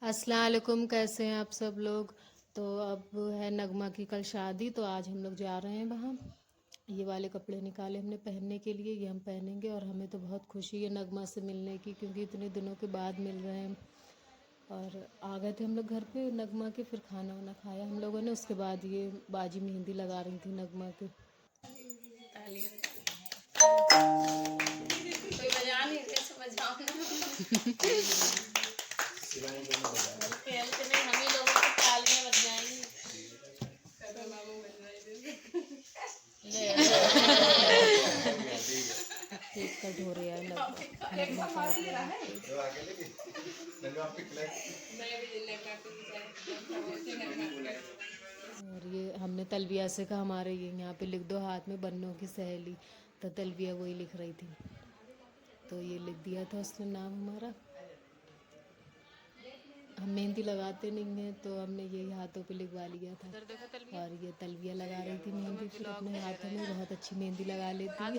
अस्सलाम वालेकुम। कैसे हैं आप सब लोग। तो अब है नगमा की कल शादी, तो आज हम लोग जा रहे हैं वहाँ। ये वाले कपड़े निकाले हमने पहनने के लिए, ये हम पहनेंगे और हमें तो बहुत खुशी है नगमा से मिलने की, क्योंकि इतने दिनों के बाद मिल रहे हैं। और आ गए थे हम लोग घर पे नगमा के, फिर खाना वाना खाया हम लोगों ने। उसके बाद ये बाजी मेहंदी लगा रही थी नगमा के। केक कट हो रहा है, नगमा काट रही है और ये हमने तलबिया से कहा हमारे ये यहाँ पे लिख दो हाथ में बन्नों की सहेली, तो तलबिया वही लिख रही थी, तो ये लिख दिया था उसने नाम हमारा। हम मेहंदी लगाते नहीं हैं तो हमने यही हाथों पे लिखवा लिया था। और ये तलबिया लगा रही थी मेहंदी फिर अपने हाथों में, बहुत अच्छी मेहंदी लगा लेती है,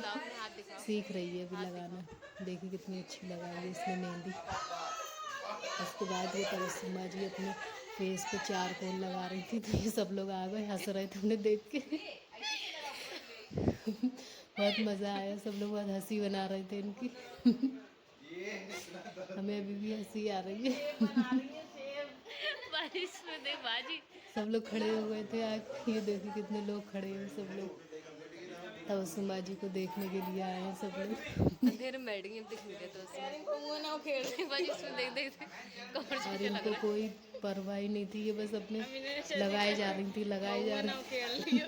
सीख रही है अभी लगाना। देखिए कितनी अच्छी लगाई है इसने मेहंदी। उसके बाद ये तबस्सुमा जी अपने फेस पे चारकोल लगा रही थी, तो ये सब लोग आ गए, हंस रहे थे उन्हें देख के। बहुत मज़ा आया, सब लोग बहुत हंसी बना रहे थे इनकी। हमें अभी भी हंसी आ रही है। बारिश में दे बाजी। सब लोग खड़े हो गए थे, ये देखिए कितने लोग खड़े हैं, सब लोग तबस्सुम बाजी को देखने के लिए आए हैं सब लोग। अंधेरे में बैठ गई अब दिख नहीं रहे तो उसमें ना खेल बाजी उसमें देख देख कमर और छूटे लग इनको रहा कोई परवाह ही नहीं थी, ये बस अपने लगाए जा रही थी, लगाए जा रही थी।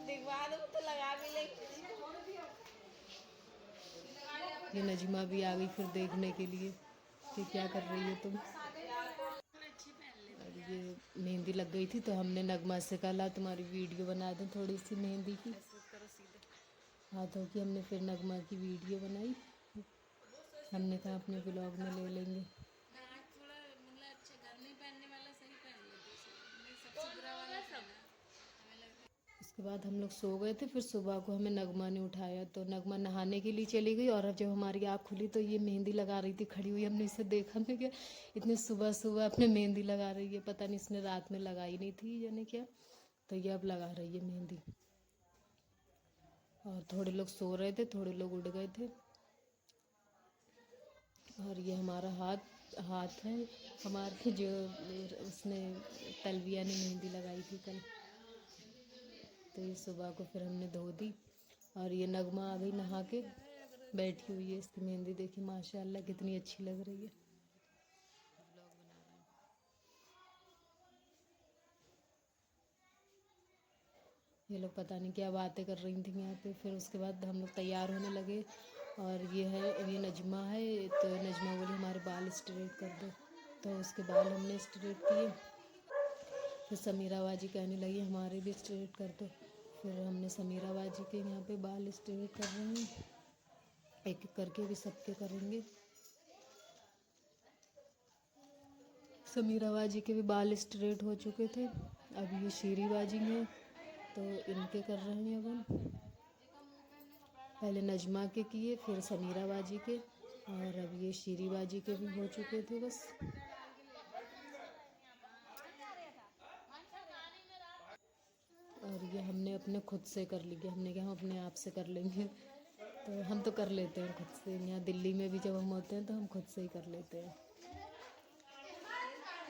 दिखवा दो तो लगा भी ले। ये नजीमा भी आ गई फिर देखने के लिए कि क्या कर रही हो तुम। और ये मेहंदी लग गई थी तो हमने नगमा से कहा तुम्हारी वीडियो बना दें थोड़ी सी मेहंदी की, हाथों की। हमने फिर नगमा की वीडियो बनाई, हमने कहा अपने ब्लॉग में ले लेंगे। उसके बाद हम लोग सो गए थे, फिर सुबह को हमें नगमा ने उठाया, तो नगमा नहाने के लिए चली गई। और जब हमारी आँख खुली तो ये मेहंदी लगा रही थी खड़ी हुई, हमने इसे देखा, हमने क्या इतनी सुबह सुबह अपने मेहंदी लगा रही है, पता नहीं इसने रात में लगाई नहीं थी यानी क्या, तो ये अब लगा रही है मेहंदी। और थोड़े लोग सो रहे थे, थोड़े लोग उठ गए थे। और ये हमारा हाथ है हमारे, जो उसने तलबिया ने मेहंदी लगाई थी कल, तो ये सुबह को फिर हमने धो दी। और ये नगमा आ गई नहा के, बैठी हुई है, इसकी मेहंदी देखी माशाल्लाह कितनी अच्छी लग रही है। ये लोग पता नहीं क्या बातें कर रही थी यहाँ पे। फिर उसके बाद हम लोग तैयार होने लगे, और ये नजमा है, तो नजमा बोली हमारे बाल स्ट्रेट कर दो, तो उसके बाल हमने स्ट्रेट किए। फिर समीरा बाजी कहने लगी हमारे भी स्ट्रेट कर दो, फिर हमने समीरा बाजी के यहाँ पे बाल स्ट्रेट कर रहे हैं, एक एक करके भी सबके करेंगे। समीरा बाजी के भी बाल स्ट्रेट हो चुके थे, अब ये शीरी बाजी हैं तो इनके कर रहे हैं। अब हम पहले नजमा के किए, फिर समीरा बाजी के, और अब ये शीरी बाजी के भी हो चुके थे बस। और ये हमने अपने खुद से कर लिए, हमने कहा हम अपने आप से कर लेंगे, तो हम तो कर लेते हैं खुद से। यहाँ दिल्ली में भी जब हम होते हैं तो हम खुद से ही कर लेते हैं।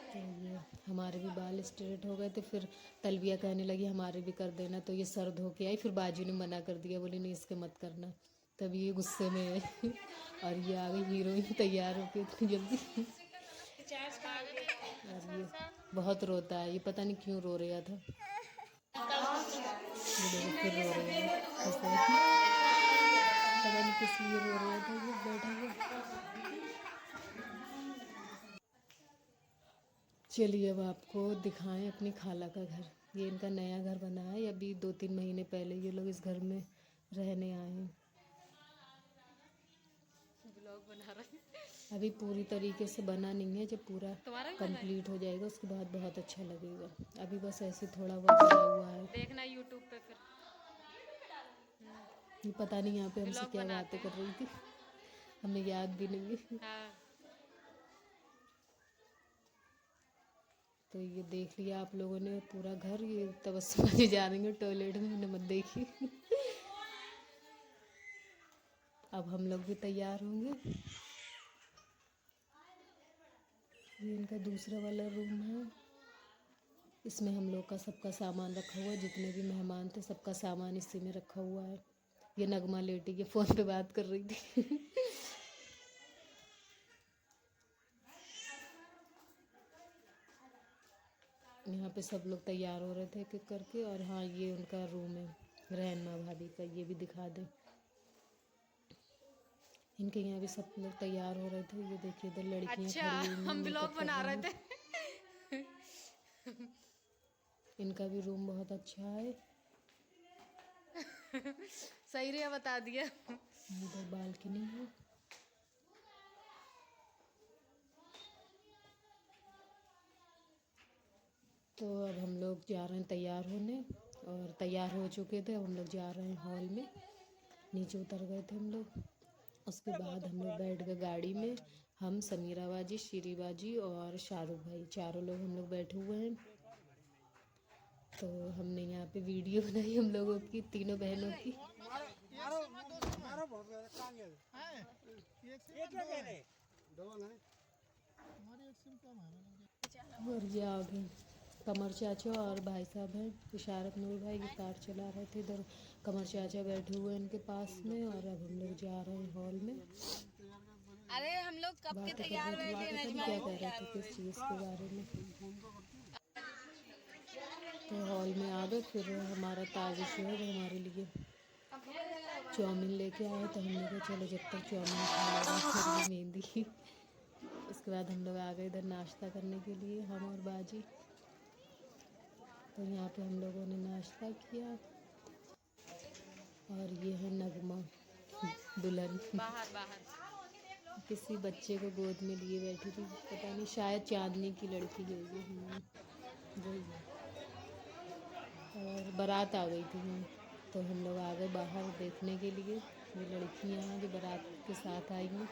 तो ये हमारे भी बाल स्ट्रेट हो गए थे, फिर तलबिया कहने लगी हमारे भी कर देना, तो ये सर धो के आई, फिर बाजू ने मना कर दिया, बोली नहीं इसके मत करना, तभी ये गुस्से में है। और ये आ गई हीरोइन तैयार होके इतनी जल्दी। और ये बहुत रोता है, ये पता नहीं क्यों रो रहा था, ये देखो फिर रो रहे हैं पता नहीं किस लिए रो रहा था ये बैठा हुआ। चलिए अब आपको दिखाएं अपनी खाला का घर। ये इनका नया घर बना है, अभी 2-3 महीने पहले ये लोग इस घर में रहने आए हैं। ब्लॉग बना रहे हैं। अभी पूरी तरीके से बना नहीं है, जब पूरा कंप्लीट हो जाएगा उसके बाद बहुत अच्छा लगेगा। अभी बस ऐसे थोड़ा बहुत बना हुआ है। देखना यूट्यूब पे फिर। ये पता नहीं यहाँ पे हमसे ब्लॉग क्या बनाते बातें हैं। कर रही थी, हमें याद भी नहीं है। हाँ तो ये देख लिया आप लोगों ने पूरा घर। ये तबस्सुम जी जा रही है टॉयलेट में, मैंने मत देखी। अब हम लोग भी तैयार होंगे। ये इनका दूसरा वाला रूम है। इसमें हम लोग का सबका सामान रखा हुआ है, जितने भी मेहमान थे सबका सामान इसी में रखा हुआ है। ये नगमा लेटी के फ़ोन पे बात कर रही थी। यहाँ पे सब लोग तैयार हो रहे थे एक एक करके। और हाँ, ये उनका रूम है रहनमा भाभी का, ये भी दिखा दें। इनके यहाँ भी सब लोग तैयार हो रहे थे। ये देखिए इधर लड़कियाँ खड़ी हुई हैं, हम मेकअप ब्लॉग कर बना रही रहे हैं। थे। इनका भी रूम बहुत अच्छा है। सही रे बता दिया। इधर बालकनी है। तो अब हम लोग जा रहे हैं तैयार होने, और तैयार हो चुके थे। अब हम लोग जा रहे हैं हॉल में। नीचे उतर गए थे हम लोग। उसके बाद हम लोग बैठ गए गाड़ी में। हम, समीरा बाजी, श्री बाजी और शाहरुख भाई, चारों लोग हम लोग बैठे हुए हैं। तो हमने यहाँ पे वीडियो बनाई हम लोगों की, तीनों बहनों की। और ये आगे कमर चाचा और भाई साहब हैं, इशारत नूर भाई, ये कार चला रहे थे। इधर कमर चाचा बैठे हुए हैं इनके पास में। और अब हम लोग जा रहे हैं हॉल में। अरे हम लोग कब के तैयार हुए थे नजमा, क्या कह रहे थे किस चीज़ के बारे में। तो हॉल में आ गए। फिर हमारा ताजिश है हमारे लिए चाउमीन लेके आए। तो हमने कहा चलो जब तक चाउमीन खा लेंगे मेहंदी। उसके बाद हम लोग आ गए इधर नाश्ता करने के लिए, हम और बाजी। तो यहाँ पे हम लोगों ने नाश्ता किया। और ये है नगमा दुल्हन, किसी बच्चे को गोद में लिए बैठी थी, पता नहीं, शायद चांदनी की लड़की है ये। वही है। और बारात आ गई थी यहाँ। तो हम लोग आ गए बाहर देखने के लिए। ये लड़कियाँ हैं जो बारात के साथ आई हैं।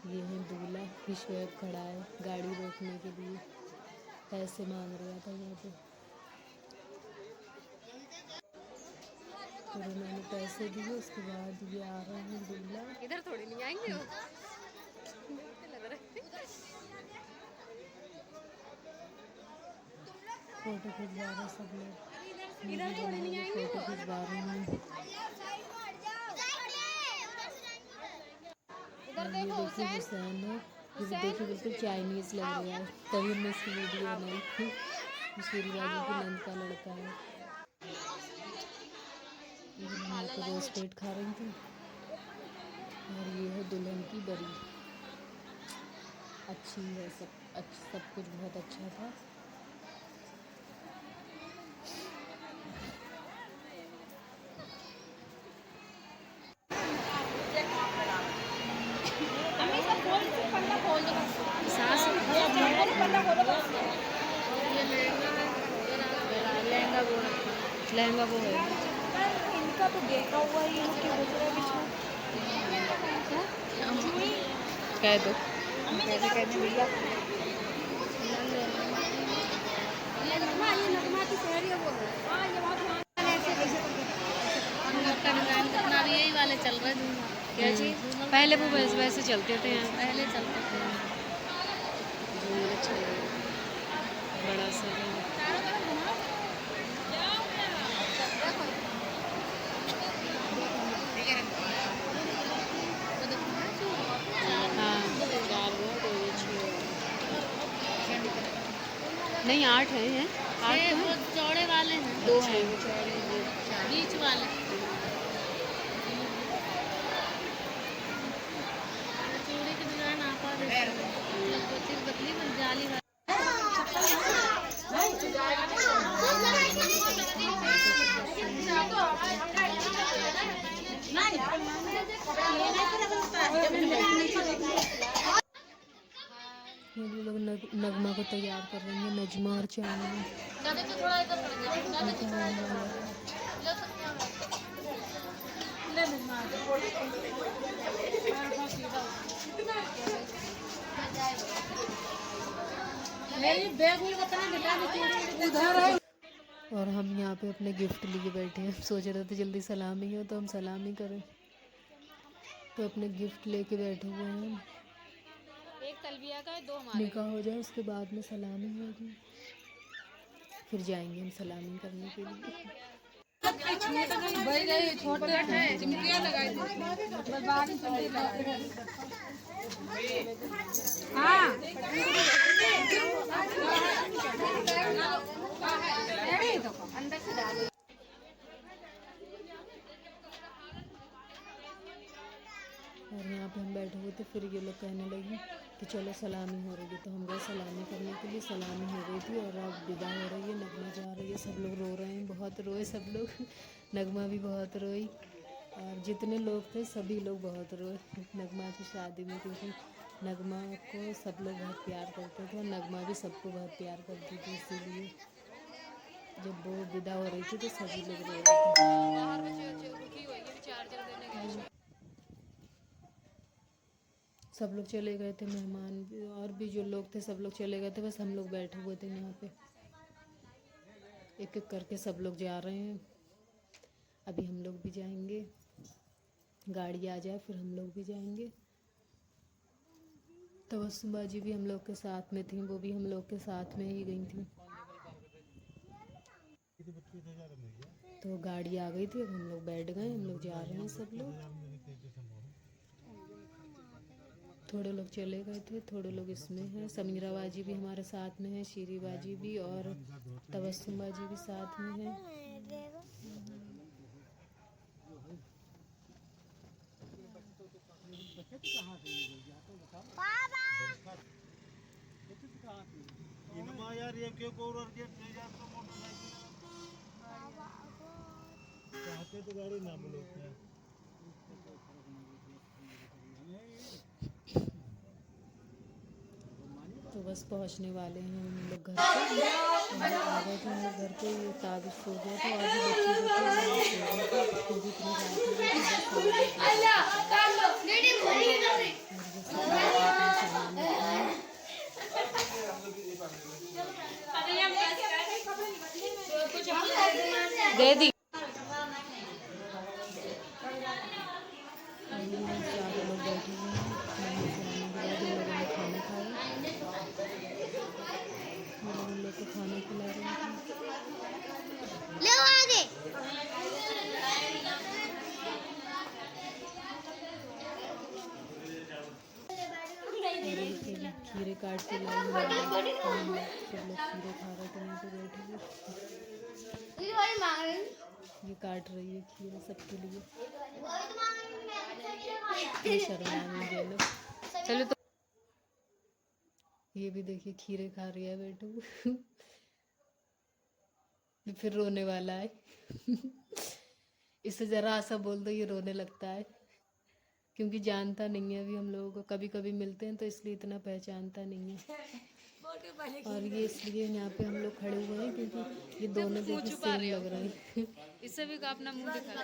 ये है दूल्हा, विश्वेब खड़ा है गाड़ी रोकने के लिए, पैसे मांग रहा था यहाँ पे। फिर उन्होंने पैसे दिए। उसके बाद ये आ रहे हैं दूल्हा। इधर थोड़ी नहीं आएंगे वो। फोटो खिंचवा रहे सब लोग। इधर थोड़ी नहीं आएंगे फोटो खिंचवा रहे हैं। इधर ये देखो देखिए हुसैन है। ये भी देखिए बिल्कुल चाइनीज़ लग रहा है, तभी हमने इसकी वीडियो बनाई थी। श्री बाजी की नंद का लड़का है। यहाँ पे रोज पेट खा रही थी। और ये है दुल्हन की बरी। अच्छी है, सब कुछ बहुत अच्छा था। लहंगा वो है इनका तो देखा हुआ ही है दूसरे पीछे कह दो। कहने भैया ये नगमा की शहर है वो। ये बहुत भी यही वाले चल रहे थे। क्या चीज़? पहले वो वैसे चलते थे यहाँ, पहले चलते थे। बड़ा सा नहीं 8 हैं 8 तो वो चौड़े वाले हैं, 2 हैं वो चौड़े, बीच वाले चूड़ी की दुकान आपा बदली में जाली ये लोग नगमा को तैयार कर रही हैं, नजमा और चांदनी। और हम यहाँ पे अपने गिफ्ट लिए बैठे हैं। सोच रहे थे जल्दी सलामी हो तो हम सलामी करें, तो अपने गिफ्ट लेके बैठे हुए हैं। एक तलबिया का है, 2 हमारे। निकाह हो जाए उसके बाद में सलामी होगी, फिर जाएंगे हम सलामी करने के लिए। और यहाँ पे हम बैठे हुए थे, फिर ये लोग कहने लगे कि चलो सलामी हो रही है, तो हम गए सलामी करने के लिए। सलामी हो गई थी और अब विदा हो रही है, नगमा जा रही है। सब लोग रो रहे हैं, बहुत रोए सब लोग। नगमा भी बहुत रोई और जितने लोग थे सभी लोग बहुत रोए नगमा की शादी में, क्योंकि नगमा को सब लोग बहुत प्यार करते थे और नगमा भी सबको बहुत प्यार करती थी। इसीलिए जब वो विदा हो रही थी तो सभी लोग रो रहे थे। सब लोग चले गए थे, मेहमान भी और भी जो लोग थे सब लोग चले गए थे, बस हम लोग बैठे हुए थे यहाँ पे। एक एक करके सब लोग जा रहे हैं, अभी हम लोग भी जाएंगे। गाड़ी आ जाए फिर हम लोग भी जाएंगे। तबस्सुम बाजी भी हम लोग के साथ में थी, वो भी हम लोग के साथ में ही गई थी। तो गाड़ी आ गई थी, अब हम लोग बैठ गए, हम लोग जा रहे हैं सब लोग। थोड़े लोग चले गए थे, थोड़े लोग इसमें हैं। समीरा बाजी भी हमारे साथ में है, शीरी बाजी भी और तबस्सुम बाजी भी साथ में है। यार ये क्यों तो गाड़ी ना बोलो। तो बस पहुंचने वाले हैं हम लोग घर पे। हम लोग आ गए थे हम लोग घर पे, ये ताबिश सो गया था और भी बच्चे जो थे वो सो गए थे। फिर भी इतनी रात हो गई थी, बस दे दी। सारे लोग बैठे हुए हैं। खाना खाने के बाद उन लोगों ने खाना खाया, उन लोग को खाना खिला रहे थे। खीरे काट के लाई, सब लोग खीरे खा रहे थे वहाँ पे बैठे हुए। ये काट रही है खीरे सबके लिए, ये शर्मा लोग। चलो तो ये भी देखिए खीरे खा रही है बेटू फिर रोने वाला है इससे जरा सा बोल दो ये रोने लगता है, क्योंकि जानता नहीं है अभी हम लोगों को। कभी कभी मिलते हैं तो इसलिए इतना पहचानता नहीं है। और ये इसलिए यहाँ पे हम लोग खड़े हुए हैं क्योंकि ये दोनों देखिए सेम लग रहे हैं इससे भी अपना मुंह दिखा।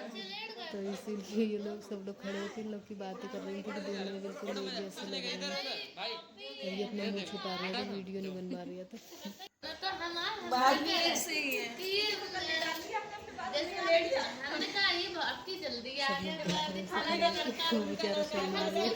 तो इसीलिए ये लोग सब लोग खड़े होकर इन लोग की बातें कर रही थी कि दोनों बिल्कुल एक जैसे लग रहे हैं। और ये अपना मुँह छुपा रहे थे, वीडियो नहीं बनवा रही है। तो बेचारा शर्मा रही है।